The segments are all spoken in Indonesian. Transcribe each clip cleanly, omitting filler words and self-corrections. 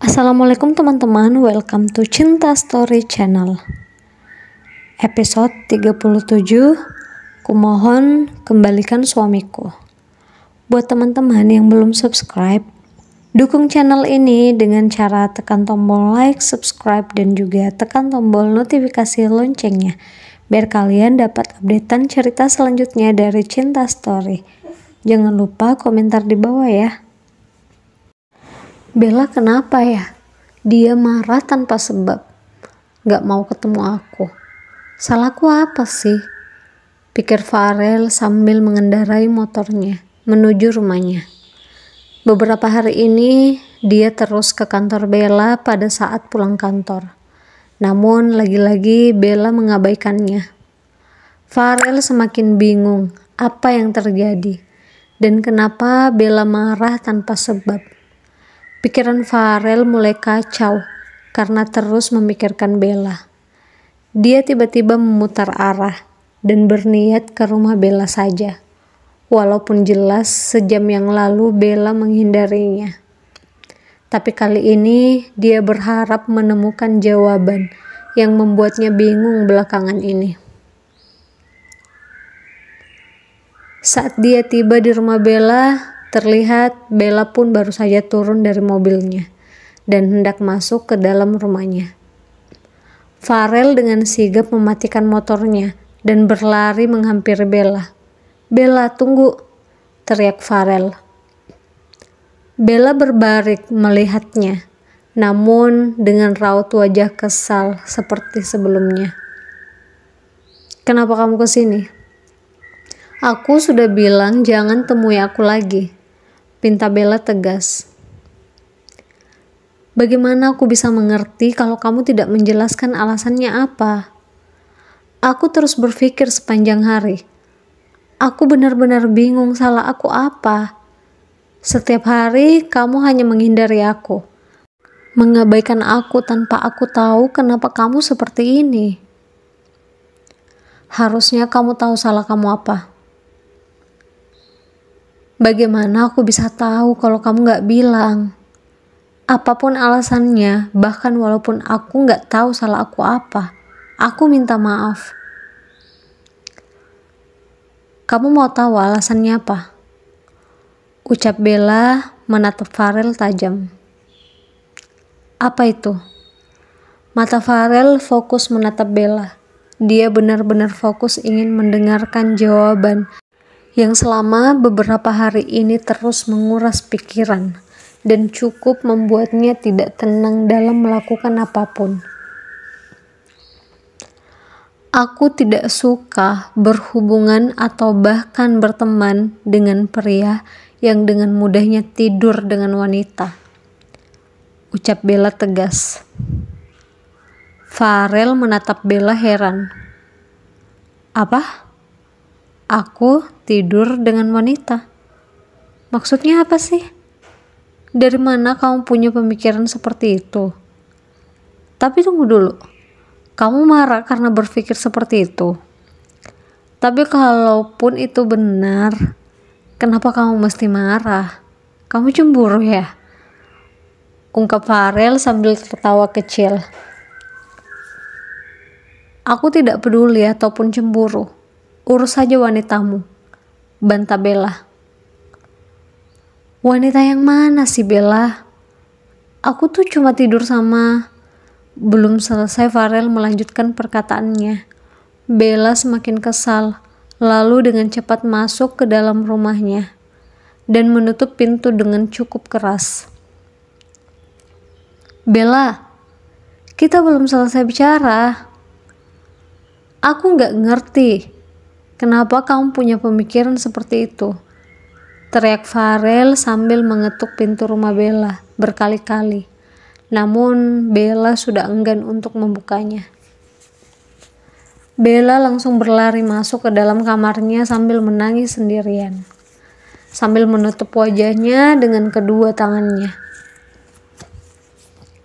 Assalamualaikum teman-teman, welcome to Cinta Story Channel. Episode 37, kumohon kembalikan suamiku. Buat teman-teman yang belum subscribe, dukung channel ini dengan cara tekan tombol like, subscribe, dan juga tekan tombol notifikasi loncengnya, biar kalian dapat updatean cerita selanjutnya dari Cinta Story. Jangan lupa komentar di bawah ya. Bella kenapa ya? Dia marah tanpa sebab. Gak mau ketemu aku. Salahku apa sih? Pikir Farel sambil mengendarai motornya menuju rumahnya. Beberapa hari ini dia terus ke kantor Bella pada saat pulang kantor. Namun lagi-lagi Bella mengabaikannya. Farel semakin bingung apa yang terjadi dan kenapa Bella marah tanpa sebab. Pikiran Farel mulai kacau karena terus memikirkan Bella. Dia tiba-tiba memutar arah dan berniat ke rumah Bella saja. Walaupun jelas sejam yang lalu Bella menghindarinya. Tapi kali ini dia berharap menemukan jawaban yang membuatnya bingung belakangan ini. Saat dia tiba di rumah Bella, terlihat Bella pun baru saja turun dari mobilnya dan hendak masuk ke dalam rumahnya. Farel dengan sigap mematikan motornya dan berlari menghampiri Bella. "Bella, tunggu!" teriak Farel. Bella berbaring melihatnya, namun dengan raut wajah kesal seperti sebelumnya. "Kenapa kamu kesini?" "Aku sudah bilang jangan temui aku lagi," pinta Bella tegas. "Bagaimana aku bisa mengerti kalau kamu tidak menjelaskan alasannya apa? Aku terus berpikir sepanjang hari. Aku benar-benar bingung salah aku apa. Setiap hari kamu hanya menghindari aku, mengabaikan aku tanpa aku tahu kenapa kamu seperti ini. Harusnya kamu tahu salah kamu apa. Bagaimana aku bisa tahu kalau kamu gak bilang? Apapun alasannya, bahkan walaupun aku gak tahu salah aku apa, aku minta maaf." "Kamu mau tahu alasannya apa?" ucap Bella menatap Farel tajam. "Apa itu?" Mata Farel fokus menatap Bella. Dia benar-benar fokus ingin mendengarkan jawaban yang selama beberapa hari ini terus menguras pikiran dan cukup membuatnya tidak tenang dalam melakukan apapun. "Aku tidak suka berhubungan atau bahkan berteman dengan pria yang dengan mudahnya tidur dengan wanita," ucap Bella tegas. Farel menatap Bella heran. "Apa? Aku tidur dengan wanita? Maksudnya apa sih? Dari mana kamu punya pemikiran seperti itu? Tapi tunggu dulu, kamu marah karena berpikir seperti itu? Tapi kalaupun itu benar, kenapa kamu mesti marah? Kamu cemburu ya?" ungkap Farel sambil tertawa kecil. "Aku tidak peduli ataupun cemburu. Urus saja wanitamu," bantah Bella. "Wanita yang mana sih, Bella? Aku tuh cuma tidur sama..." Belum selesai Farel melanjutkan perkataannya. Bella semakin kesal, lalu dengan cepat masuk ke dalam rumahnya dan menutup pintu dengan cukup keras. "Bella, kita belum selesai bicara. Aku gak ngerti kenapa kamu punya pemikiran seperti itu," teriak Farel sambil mengetuk pintu rumah Bella berkali-kali. Namun Bella sudah enggan untuk membukanya. Bella langsung berlari masuk ke dalam kamarnya sambil menangis sendirian, sambil menutup wajahnya dengan kedua tangannya.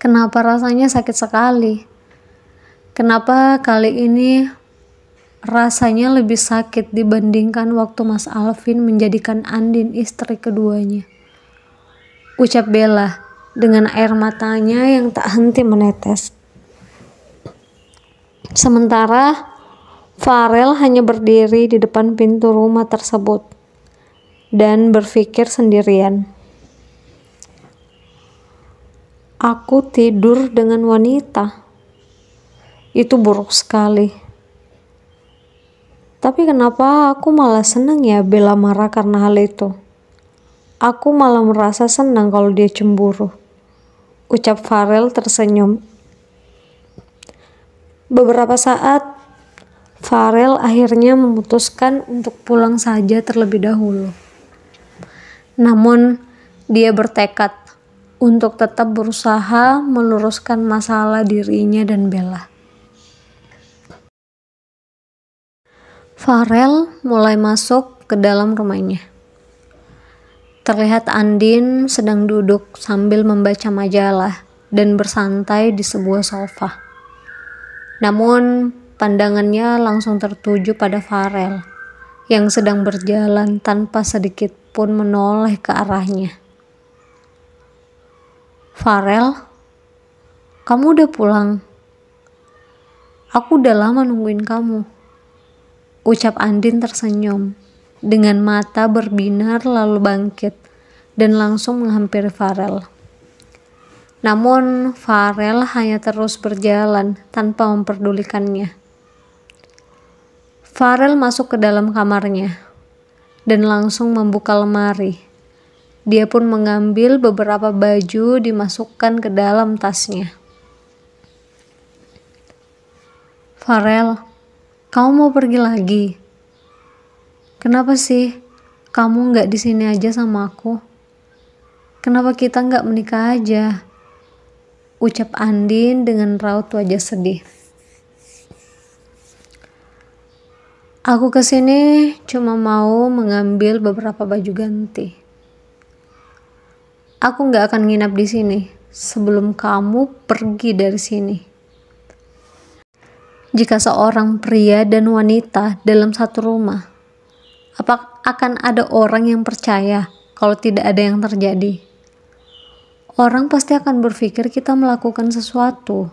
Kenapa rasanya sakit sekali? Kenapa kali ini rasanya lebih sakit dibandingkan waktu Mas Alvin menjadikan Andin istri keduanya, ucap Bella dengan air matanya yang tak henti menetes. Sementara Farel hanya berdiri di depan pintu rumah tersebut dan berpikir sendirian. Aku tidur dengan wanita. Itu buruk sekali. Tapi kenapa aku malah senang ya Bella marah karena hal itu? Aku malah merasa senang kalau dia cemburu. Ucap Farel tersenyum. Beberapa saat, Farel akhirnya memutuskan untuk pulang saja terlebih dahulu. Namun, dia bertekad untuk tetap berusaha meluruskan masalah dirinya dan Bella. Farel mulai masuk ke dalam rumahnya. Terlihat Andin sedang duduk sambil membaca majalah dan bersantai di sebuah sofa. Namun, pandangannya langsung tertuju pada Farel yang sedang berjalan tanpa sedikit pun menoleh ke arahnya. Farel, kamu udah pulang? Aku udah lama nungguin kamu. Ucap Andin tersenyum dengan mata berbinar lalu bangkit dan langsung menghampiri Farel. Namun Farel hanya terus berjalan tanpa memperdulikannya. Farel masuk ke dalam kamarnya dan langsung membuka lemari. Dia pun mengambil beberapa baju dimasukkan ke dalam tasnya. Farel, kamu mau pergi lagi? Kenapa sih kamu nggak di sini aja sama aku? Kenapa kita nggak menikah aja? Ucap Andin dengan raut wajah sedih. Aku kesini cuma mau mengambil beberapa baju ganti. Aku nggak akan nginap di sini sebelum kamu pergi dari sini. Jika seorang pria dan wanita dalam satu rumah, apa akan ada orang yang percaya kalau tidak ada yang terjadi? Orang pasti akan berpikir kita melakukan sesuatu.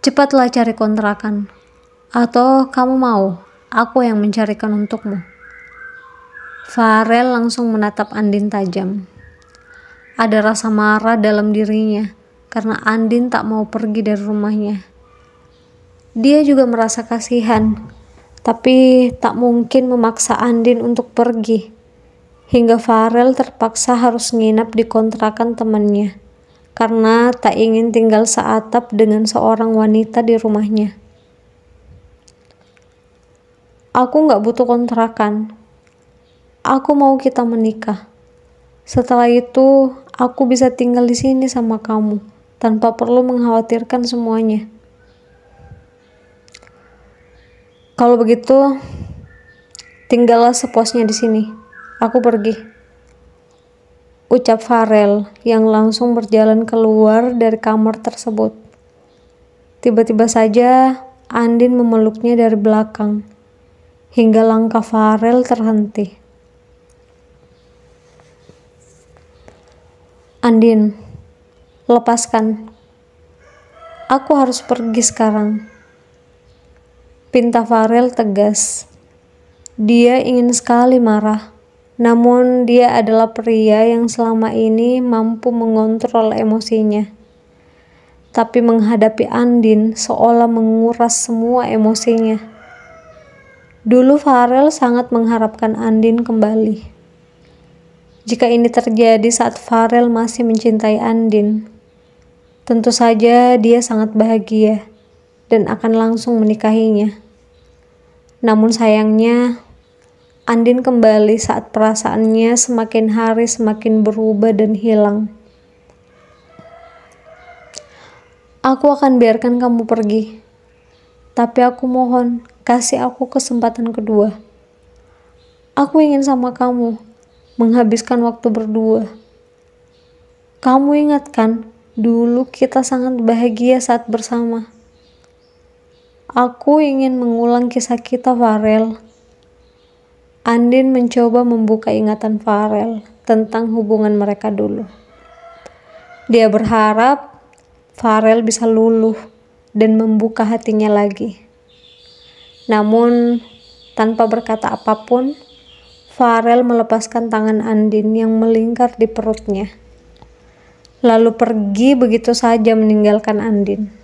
Cepatlah cari kontrakan. Atau kamu mau aku yang mencarikan untukmu? Farel langsung menatap Andin tajam. Ada rasa marah dalam dirinya karena Andin tak mau pergi dari rumahnya. Dia juga merasa kasihan, tapi tak mungkin memaksa Andin untuk pergi. Hingga Farel terpaksa harus nginap di kontrakan temannya karena tak ingin tinggal seatap dengan seorang wanita di rumahnya. Aku gak butuh kontrakan. Aku mau kita menikah. Setelah itu, aku bisa tinggal di sini sama kamu tanpa perlu mengkhawatirkan semuanya. Kalau begitu, tinggallah sepuasnya di sini. Aku pergi. Ucap Farel yang langsung berjalan keluar dari kamar tersebut. Tiba-tiba saja Andin memeluknya dari belakang hingga langkah Farel terhenti. Andin, lepaskan. Aku harus pergi sekarang. Pinta Farel tegas. Dia ingin sekali marah. Namun dia adalah pria yang selama ini mampu mengontrol emosinya. Tapi menghadapi Andin seolah menguras semua emosinya. Dulu Farel sangat mengharapkan Andin kembali. Jika ini terjadi saat Farel masih mencintai Andin, tentu saja dia sangat bahagia dan akan langsung menikahinya. Namun sayangnya, Andin kembali saat perasaannya semakin hari semakin berubah dan hilang. Aku akan biarkan kamu pergi. Tapi aku mohon, kasih aku kesempatan kedua. Aku ingin sama kamu, menghabiskan waktu berdua. Kamu ingat kan, dulu kita sangat bahagia saat bersama. Aku ingin mengulang kisah kita, Farel. Andin mencoba membuka ingatan Farel tentang hubungan mereka dulu. Dia berharap Farel bisa luluh dan membuka hatinya lagi. Namun, tanpa berkata apapun, Farel melepaskan tangan Andin yang melingkar di perutnya, lalu pergi begitu saja meninggalkan Andin.